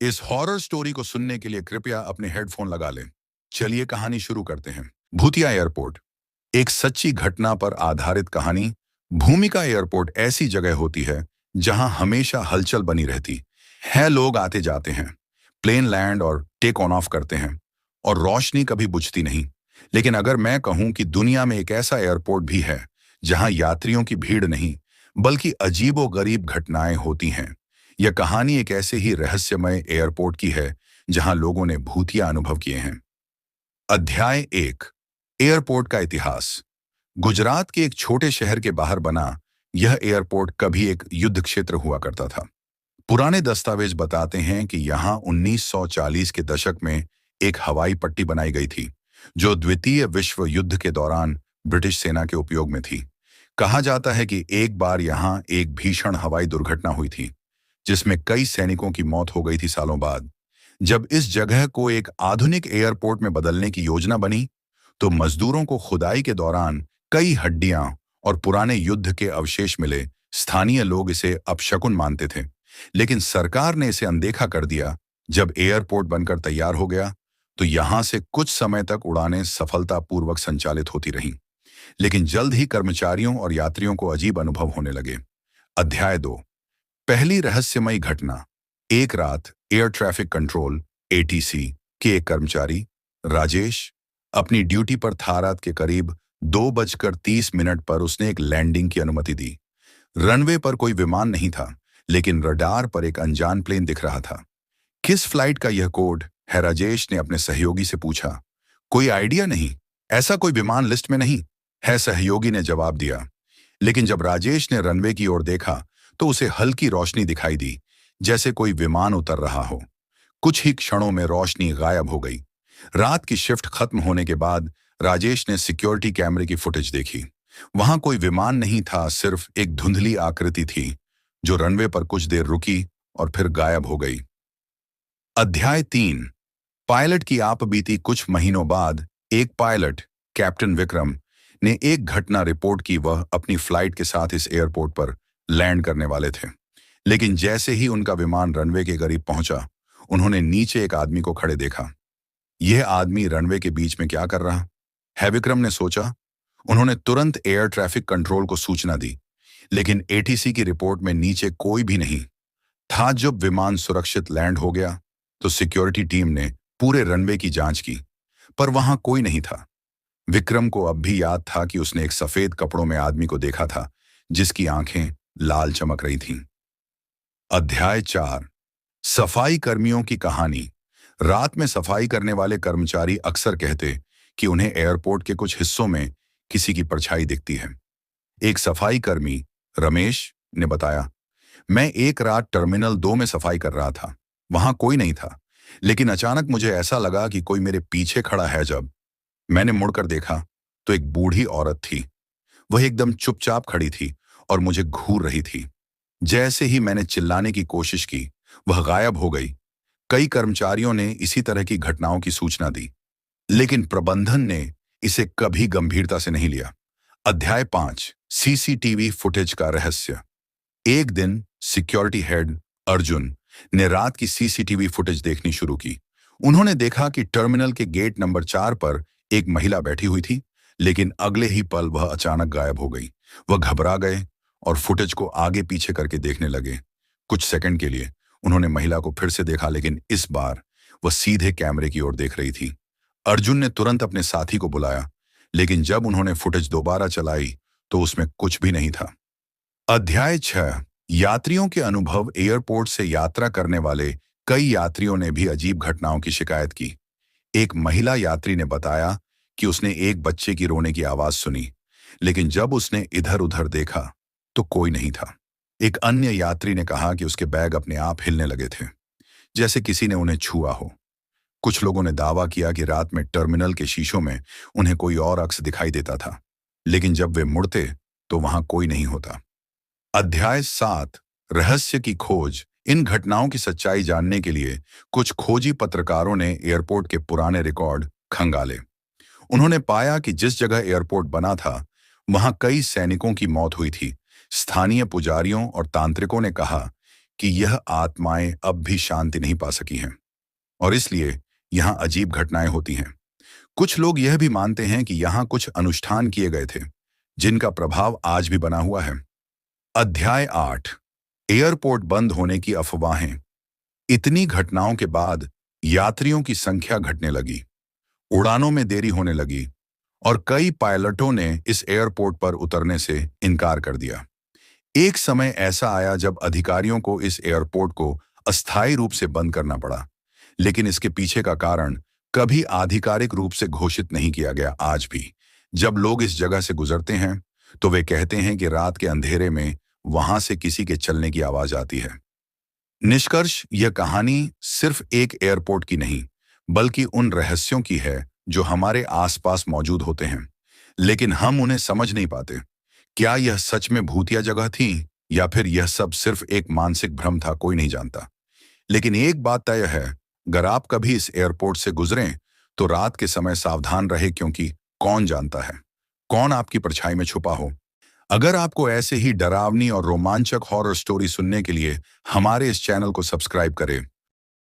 इस horror story को सुनने के लिए कृपया अपने हेडफोन लगा लें। चलिए कहानी शुरू करते हैं। भूतिया एयरपोर्ट, एक सच्ची घटना पर आधारित कहानी। भूमिका एयरपोर्ट ऐसी जगह होती है जहां हमेशा हलचल बनी रहती है। लोग आते जाते हैं, प्लेन लैंड और टेक ऑन ऑफ करते हैं, और रोशनी कभी बुझती नहीं। लेकिन अगर मैं कहूं कि दुनिया में एक ऐसा एयरपोर्ट भी है जहां यात्रियों की भीड़ नहीं, बल्कि अजीबोगरीब घटनाएं होती हैं। यह कहानी एक ऐसे ही रहस्यमय एयरपोर्ट की है जहां लोगों ने भूतिया अनुभव किए हैं। अध्याय 1, एयरपोर्ट का इतिहास। गुजरात के एक छोटे शहर के बाहर बना यह एयरपोर्ट कभी एक युद्ध क्षेत्र हुआ करता था। पुराने दस्तावेज बताते हैं कि यहाँ 1940 के दशक में एक हवाई पट्टी बनाई गई थी, जो द्वितीय विश्व युद्ध के दौरान ब्रिटिश सेना के उपयोग में थी। कहा जाता है कि एक बार यहाँ एक भीषण हवाई दुर्घटना हुई थी, जिसमें कई सैनिकों की मौत हो गई थी सालों बाद। जब इस जगह को एक आधुनिक एयरपोर्ट में बदलने की योजना बनी, तो मजदूरों को खुदाई के दौरान कई हड्डियां और पुराने युद्ध के अवशेष मिले। स्थानीय लोग इसे अपशकुन मानते थे, लेकिन सरकार ने इसे अनदेखा कर दिया। जब एयरपोर्ट बनकर तैयार हो गया, तो यहां से कुछ समय तक उड़ानें सफलतापूर्वक संचालित होती रहीं। लेकिन जल्द ही कर्मचारियों और यात्रियों को अजीब अनुभव होने लगे। अध्याय 2, पहली रहस्यमयी घटना। एक रात एयर ट्रैफिक कंट्रोल एटीसी के एक कर्मचारी राजेश अपनी ड्यूटी पर था। रात के करीब 2:30 पर उसने एक लैंडिंग की अनुमति दी। रनवे पर कोई विमान नहीं था, लेकिन रडार पर एक अनजान प्लेन दिख रहा था। किस फ्लाइट का यह कोड है? राजेश ने अपने सहयोगी से पूछा। कोई आइडिया नहीं, ऐसा कोई विमान लिस्ट में नहीं है, सहयोगी ने जवाब दिया। लेकिन जब राजेश ने रनवे की ओर देखा, तो उसे हल्की रोशनी दिखाई दी, जैसे कोई विमान उतर रहा हो। कुछ ही क्षणों में रोशनी गायब हो गई। रात की शिफ्ट खत्म होने के बाद राजेश ने सिक्योरिटी कैमरे की फुटेज देखी। वहां कोई विमान नहीं था, सिर्फ एक धुंधली आकृति थी, जो रनवे पर कुछ देर रुकी और फिर गायब हो गई। अध्याय 3, पायलट की आपबीती। कुछ महीनों बाद एक पायलट, कैप्टन विक्रम, ने एक घटना रिपोर्ट की। वह अपनी फ्लाइट के साथ इस एयरपोर्ट पर लैंड करने वाले थे, लेकिन जैसे ही उनका विमान रनवे के करीब पहुंचा, उन्होंने नीचे एक आदमी को खड़े देखा। यह आदमी रनवे के बीच में क्या कर रहा है, विक्रम ने सोचा। उन्होंने तुरंत एयर ट्रैफिक कंट्रोल को सूचना दी, लेकिन एटीसी की रिपोर्ट में नीचे कोई भी नहीं था। जब विमान सुरक्षित लैंड हो गया, तो सिक्योरिटी टीम ने पूरे रनवे की जांच की, पर वहां कोई नहीं था। विक्रम को अब भी याद था कि उसने एक सफेद कपड़ों में आदमी को देखा था, जिसकी आंखें लाल चमक रही थीं। अध्याय 4, सफाई कर्मियों की कहानी। रात में सफाई करने वाले कर्मचारी अक्सर कहते कि उन्हें एयरपोर्ट के कुछ हिस्सों में किसी की परछाई दिखती है। एक सफाई कर्मी रमेश ने बताया, मैं एक रात टर्मिनल 2 में सफाई कर रहा था। वहां कोई नहीं था, लेकिन अचानक मुझे ऐसा लगा कि कोई मेरे पीछे खड़ा है। जब मैंने मुड़कर देखा, तो एक बूढ़ी औरत थी। वह एकदम चुपचाप खड़ी थी और मुझे घूर रही थी। जैसे ही मैंने चिल्लाने की कोशिश की, वह गायब हो गई। कई कर्मचारियों ने इसी तरह की घटनाओं की सूचना दी, लेकिन प्रबंधन ने इसे कभी गंभीरता से नहीं लिया। अध्याय 5, सीसीटीवी फुटेज का रहस्य। एक दिन सिक्योरिटी हेड अर्जुन ने रात की सीसीटीवी फुटेज देखनी शुरू की। उन्होंने देखा कि टर्मिनल के गेट नंबर 4 पर एक महिला बैठी हुई थी, लेकिन अगले ही पल वह अचानक गायब हो गई। वह घबरा गए और फुटेज को आगे पीछे करके देखने लगे। कुछ सेकंड के लिए उन्होंने महिला को फिर से देखा, लेकिन इस बार वह सीधे कैमरे की ओर देख रही थी। अर्जुन ने तुरंत अपने साथी को बुलाया, लेकिन जब उन्होंने फुटेज दोबारा चलाई, तो उसमें कुछ भी नहीं था। अध्याय 6, यात्रियों के अनुभव। एयरपोर्ट से यात्रा करने वाले कई यात्रियों ने भी अजीब घटनाओं की शिकायत की। एक महिला यात्री ने बताया कि उसने एक बच्चे की रोने की आवाज सुनी, लेकिन जब उसने इधर उधर देखा, तो कोई नहीं था। एक अन्य यात्री ने कहा कि उसके बैग अपने आप हिलने लगे थे, जैसे किसी ने उन्हें छुआ हो। कुछ लोगों ने दावा किया कि रात में टर्मिनल के शीशों में उन्हें कोई और अक्स दिखाई देता था, लेकिन जब वे मुड़ते, तो वहां कोई नहीं होता। अध्याय 7, रहस्य की खोज। इन घटनाओं की सच्चाई जानने के लिए कुछ खोजी पत्रकारों ने एयरपोर्ट के पुराने रिकॉर्ड खंगाले। उन्होंने पाया कि जिस जगह एयरपोर्ट बना था, वहां कई सैनिकों की मौत हुई थी। स्थानीय पुजारियों और तांत्रिकों ने कहा कि यह आत्माएं अब भी शांति नहीं पा सकी हैं और इसलिए यहाँ अजीब घटनाएं होती हैं। कुछ लोग यह भी मानते हैं कि यहाँ कुछ अनुष्ठान किए गए थे जिनका प्रभाव आज भी बना हुआ है। अध्याय 8। एयरपोर्ट बंद होने की अफवाहें। इतनी घटनाओं के बाद यात्रियों की संख्या घटने लगी, उड़ानों में देरी होने लगी और कई पायलटों ने इस एयरपोर्ट पर उतरने से इनकार कर दिया। एक समय ऐसा आया जब अधिकारियों को इस एयरपोर्ट को अस्थायी रूप से बंद करना पड़ा, लेकिन इसके पीछे का कारण कभी आधिकारिक रूप से घोषित नहीं किया गया। आज भी जब लोग इस जगह से गुजरते हैं तो वे कहते हैं कि रात के अंधेरे में वहां से किसी के चलने की आवाज आती है। निष्कर्ष, यह कहानी सिर्फ एक एयरपोर्ट की नहीं, बल्कि उन रहस्यों की है जो हमारे आसपास मौजूद होते हैं, लेकिन हम उन्हें समझ नहीं पाते। क्या यह सच में भूतिया जगह थी या फिर यह सब सिर्फ एक मानसिक भ्रम था, कोई नहीं जानता। लेकिन एक बात तय है, अगर आप कभी इस एयरपोर्ट से गुजरें तो रात के समय सावधान रहे, क्योंकि कौन जानता है कौन आपकी परछाई में छुपा हो। अगर आपको ऐसे ही डरावनी और रोमांचक हॉरर स्टोरी सुनने के लिए हमारे इस चैनल को सब्सक्राइब करें